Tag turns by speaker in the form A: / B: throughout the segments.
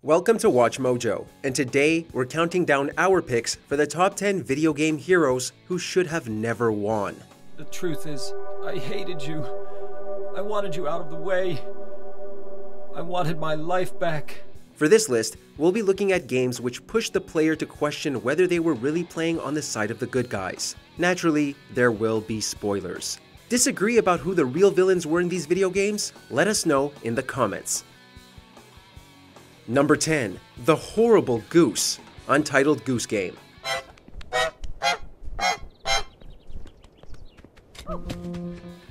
A: Welcome to WatchMojo, and today we're counting down our picks for the top 10 video game heroes who should have never won.
B: The truth is, I hated you. I wanted you out of the way. I wanted my life back.
A: For this list, we'll be looking at games which push the player to question whether they were really playing on the side of the good guys. Naturally, there will be spoilers. Disagree about who the real villains were in these video games? Let us know in the comments. Number 10. The horrible Goose, Untitled Goose Game.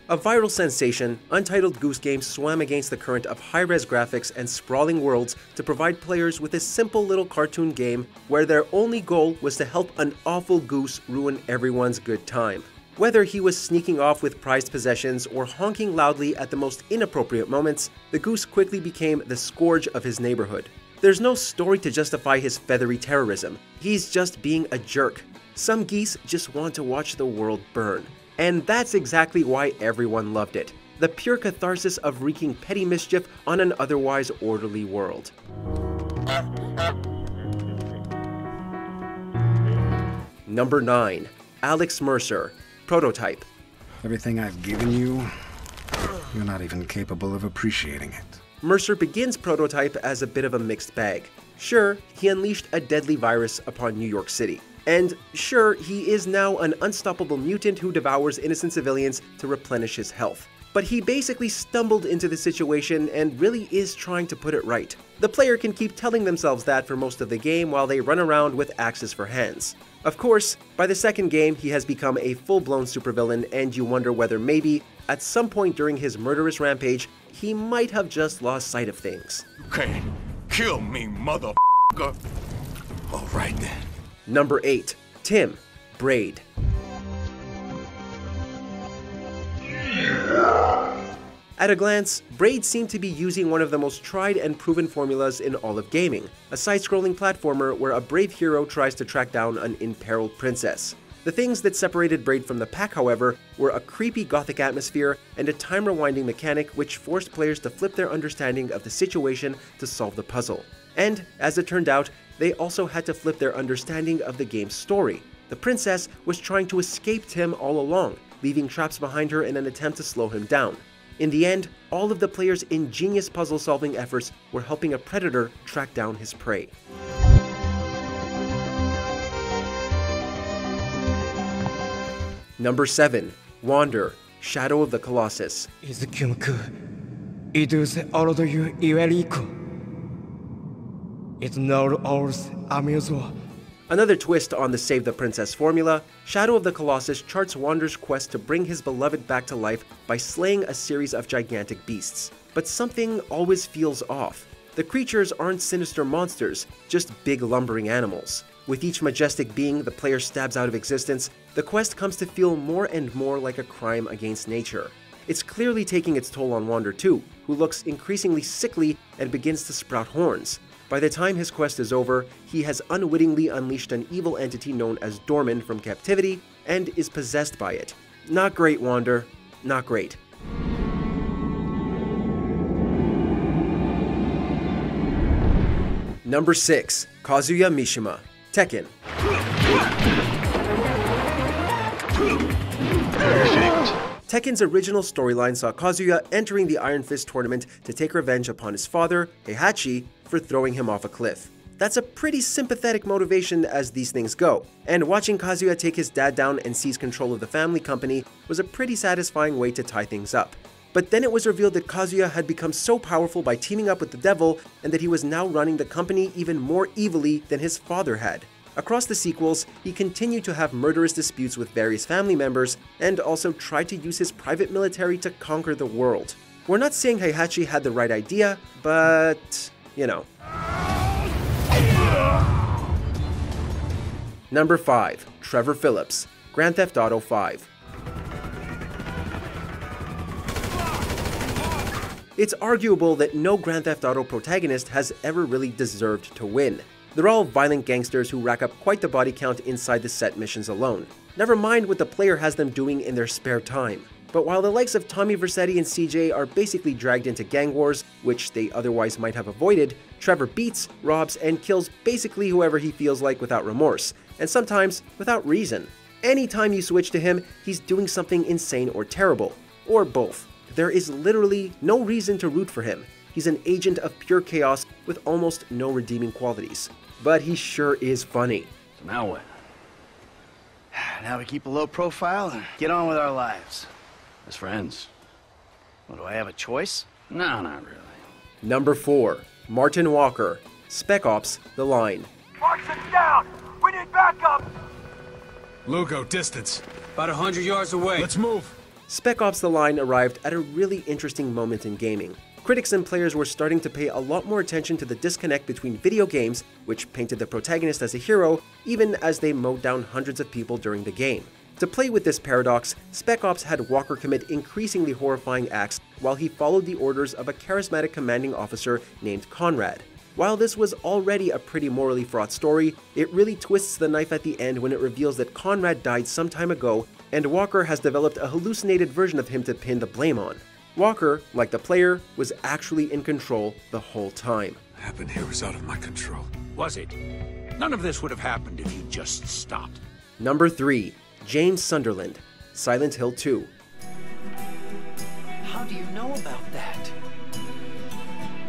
A: A viral sensation, Untitled Goose Game swam against the current of high-res graphics and sprawling worlds to provide players with a simple little cartoon game where their only goal was to help an awful goose ruin everyone's good time. Whether he was sneaking off with prized possessions or honking loudly at the most inappropriate moments, the goose quickly became the scourge of his neighborhood. There's no story to justify his feathery terrorism. He's just being a jerk. Some geese just want to watch the world burn. And that's exactly why everyone loved it. The pure catharsis of wreaking petty mischief on an otherwise orderly world. Number 9. Alex Mercer, Prototype.
C: Everything I've given you, you're not even capable of appreciating it.
A: Mercer begins Prototype as a bit of a mixed bag. Sure, he unleashed a deadly virus upon New York City. And sure, he is now an unstoppable mutant who devours innocent civilians to replenish his health. But he basically stumbled into the situation and really is trying to put it right. The player can keep telling themselves that for most of the game while they run around with axes for hands. Of course, by the second game, he has become a full-blown supervillain, and you wonder whether maybe, at some point during his murderous rampage, he might have just lost sight of things.
D: You can't kill me, motherfucker. Alright then.
A: Number 8. Tim, Braid. At a glance, Braid seemed to be using one of the most tried and proven formulas in all of gaming, a side-scrolling platformer where a brave hero tries to track down an imperiled princess. The things that separated Braid from the pack, however, were a creepy gothic atmosphere and a time-rewinding mechanic which forced players to flip their understanding of the situation to solve the puzzle. And, as it turned out, they also had to flip their understanding of the game's story. The princess was trying to escape Tim all along, leaving traps behind her in an attempt to slow him down. In the end, all of the players' ingenious puzzle-solving efforts were helping a predator track down his prey. Number 7. Wander, Shadow of the Colossus. Another twist on the Save the Princess formula, Shadow of the Colossus charts Wander's quest to bring his beloved back to life by slaying a series of gigantic beasts. But something always feels off. The creatures aren't sinister monsters, just big lumbering animals. With each majestic being the player stabs out of existence, the quest comes to feel more and more like a crime against nature. It's clearly taking its toll on Wander too, who looks increasingly sickly and begins to sprout horns. By the time his quest is over, he has unwittingly unleashed an evil entity known as Dorman from captivity and is possessed by it. Not great, Wander. Not great. Number 6. Kazuya Mishima, Tekken. Tekken's original storyline saw Kazuya entering the Iron Fist tournament to take revenge upon his father, Heihachi, for throwing him off a cliff. That's a pretty sympathetic motivation as these things go, and watching Kazuya take his dad down and seize control of the family company was a pretty satisfying way to tie things up. But then it was revealed that Kazuya had become so powerful by teaming up with the devil and that he was now running the company even more evilly than his father had. Across the sequels, he continued to have murderous disputes with various family members and also tried to use his private military to conquer the world. We're not saying Heihachi had the right idea, but you know. Number 5. Trevor Phillips, Grand Theft Auto 5. It's arguable that no Grand Theft Auto protagonist has ever really deserved to win. They're all violent gangsters who rack up quite the body count inside the set missions alone. Never mind what the player has them doing in their spare time. But while the likes of Tommy Vercetti and CJ are basically dragged into gang wars, which they otherwise might have avoided, Trevor beats, robs, and kills basically whoever he feels like without remorse, and sometimes without reason. Anytime you switch to him, he's doing something insane or terrible, or both. There is literally no reason to root for him. He's an agent of pure chaos with almost no redeeming qualities. But he sure is funny.
E: So now what? Now we keep a low profile and get on with our lives. As friends. Well, do I have a choice? No, not really.
A: Number 4. Martin Walker, Spec Ops: The Line.
F: Markson's down! We need backup!
C: Lugo, distance.
G: About 100 yards away.
C: Let's move.
A: Spec Ops: The Line arrived at a really interesting moment in gaming. Critics and players were starting to pay a lot more attention to the disconnect between video games, which painted the protagonist as a hero, even as they mowed down hundreds of people during the game. To play with this paradox, Spec Ops had Walker commit increasingly horrifying acts while he followed the orders of a charismatic commanding officer named Conrad. While this was already a pretty morally fraught story, it really twists the knife at the end when it reveals that Conrad died some time ago and Walker has developed a hallucinated version of him to pin the blame on. Walker, like the player, was actually in control the whole time.
C: What happened here was out of my control.
D: Was it? None of this would have happened if you just stopped.
A: Number 3. James Sunderland, Silent Hill 2.
B: How do you know about that?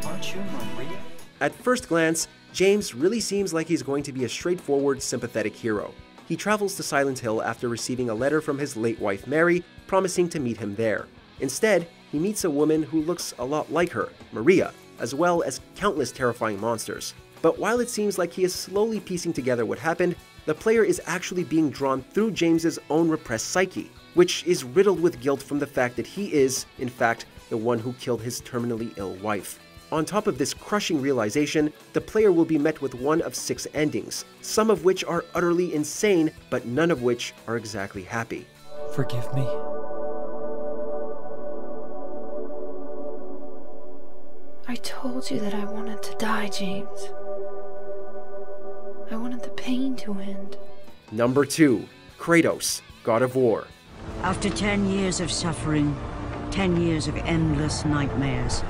B: Aren't you Maria?
A: At first glance, James really seems like he's going to be a straightforward, sympathetic hero. He travels to Silent Hill after receiving a letter from his late wife Mary, promising to meet him there. Instead, he meets a woman who looks a lot like her, Maria, as well as countless terrifying monsters. But while it seems like he is slowly piecing together what happened, the player is actually being drawn through James's own repressed psyche, which is riddled with guilt from the fact that he is, in fact, the one who killed his terminally ill wife. On top of this crushing realization, the player will be met with one of 6 endings, some of which are utterly insane, but none of which are exactly happy.
B: Forgive me.
H: I told you that I wanted to die, James. I wanted the pain to end.
A: Number 2. Kratos, God of War.
I: After 10 years of suffering, 10 years of endless nightmares,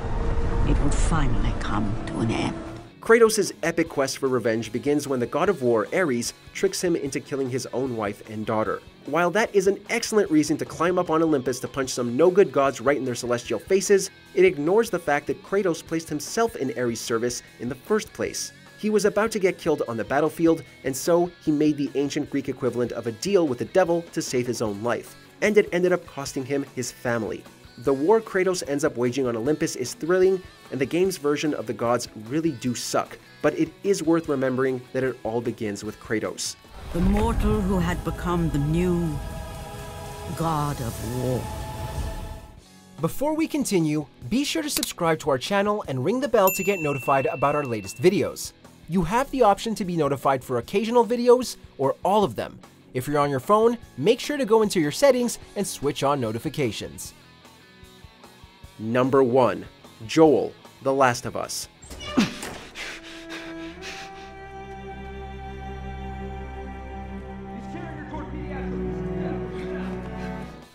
I: it would finally come to an end.
A: Kratos' epic quest for revenge begins when the God of War, Ares, tricks him into killing his own wife and daughter. While that is an excellent reason to climb up on Olympus to punch some no-good gods right in their celestial faces, it ignores the fact that Kratos placed himself in Ares' service in the first place. He was about to get killed on the battlefield, and so he made the ancient Greek equivalent of a deal with the devil to save his own life, and it ended up costing him his family. The war Kratos ends up waging on Olympus is thrilling, and the game's version of the gods really do suck, but it is worth remembering that it all begins with Kratos.
I: The mortal who had become the new god of war.
A: Before we continue, be sure to subscribe to our channel and ring the bell to get notified about our latest videos. You have the option to be notified for occasional videos or all of them. If you're on your phone, make sure to go into your settings and switch on notifications. Number 1. Joel, The Last of Us.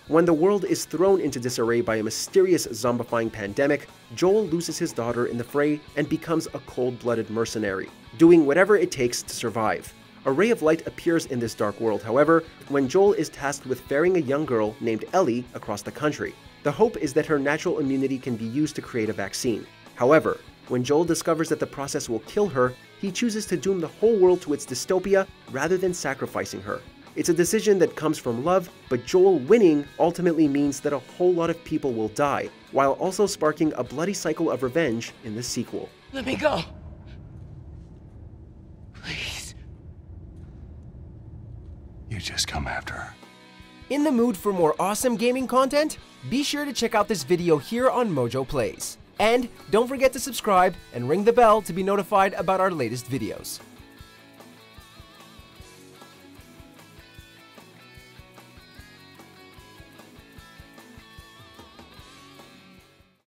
A: When the world is thrown into disarray by a mysterious zombifying pandemic, Joel loses his daughter in the fray and becomes a cold-blooded mercenary, doing whatever it takes to survive. A ray of light appears in this dark world, however, when Joel is tasked with ferrying a young girl named Ellie across the country. The hope is that her natural immunity can be used to create a vaccine. However, when Joel discovers that the process will kill her, he chooses to doom the whole world to its dystopia rather than sacrificing her. It's a decision that comes from love, but Joel winning ultimately means that a whole lot of people will die, while also sparking a bloody cycle of revenge in the sequel.
F: Let me go! Please.
C: You just come after her.
A: In the mood for more awesome gaming content? Be sure to check out this video here on Mojo Plays. And don't forget to subscribe and ring the bell to be notified about our latest videos.